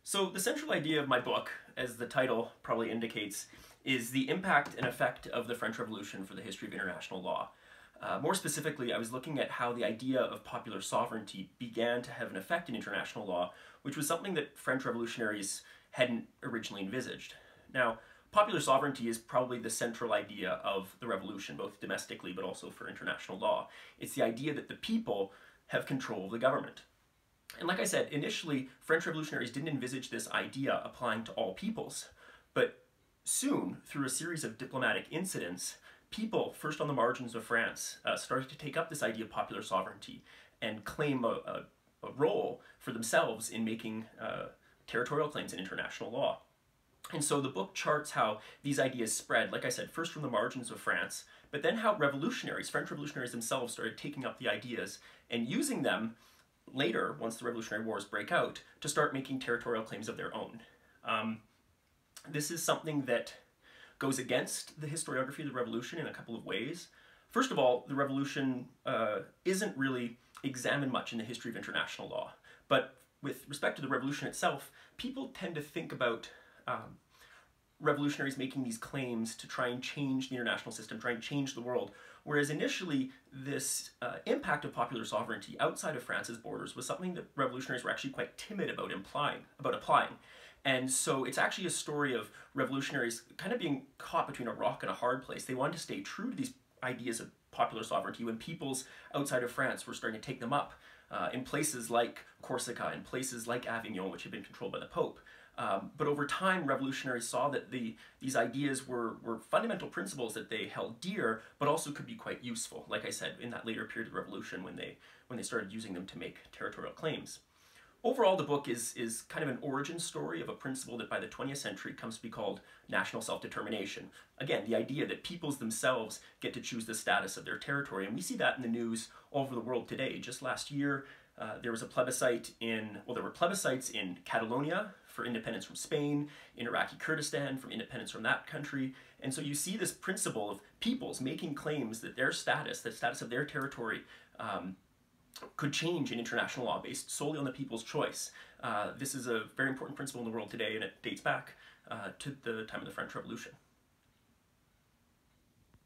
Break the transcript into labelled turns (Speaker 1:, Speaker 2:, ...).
Speaker 1: So the central idea of my book, as the title probably indicates, is the impact and effect of the French Revolution for the history of international law. More specifically, I was looking at how the idea of popular sovereignty began to have an effect in international law, which was something that French revolutionaries hadn't originally envisaged. Now, popular sovereignty is probably the central idea of the revolution, both domestically but also for international law. It's the idea that the people have control of the government. And like I said, initially, French revolutionaries didn't envisage this idea applying to all peoples, but soon, through a series of diplomatic incidents, people, first on the margins of France, started to take up this idea of popular sovereignty and claim a role for themselves in making territorial claims in international law. And so the book charts how these ideas spread, like I said, first from the margins of France, but then how French revolutionaries themselves started taking up the ideas and using them later, once the Revolutionary Wars break out, to start making territorial claims of their own. This is something that goes against the historiography of the Revolution in a couple of ways. First of all, the Revolution isn't really examined much in the history of international law. But with respect to the Revolution itself, people tend to think about revolutionaries making these claims to try and change the international system, try and change the world, whereas initially this impact of popular sovereignty outside of France's borders was something that revolutionaries were actually quite timid about applying. And so it's actually a story of revolutionaries kind of being caught between a rock and a hard place. They wanted to stay true to these ideas of popular sovereignty when peoples outside of France were starting to take them up in places like Corsica and places like Avignon, which had been controlled by the Pope. But over time, revolutionaries saw that these ideas were fundamental principles that they held dear, but also could be quite useful, like I said, in that later period of the Revolution when they started using them to make territorial claims. Overall, the book is kind of an origin story of a principle that by the 20th century comes to be called national self-determination. Again, the idea that peoples themselves get to choose the status of their territory, and we see that in the news all over the world today. Just last year, there was a plebiscite there were plebiscites in Catalonia for independence from Spain, in Iraqi Kurdistan for independence from that country. And so you see this principle of peoples making claims that their status, the status of their territory, could change in international law based solely on the people's choice. This is a very important principle in the world today, and it dates back to the time of the French Revolution.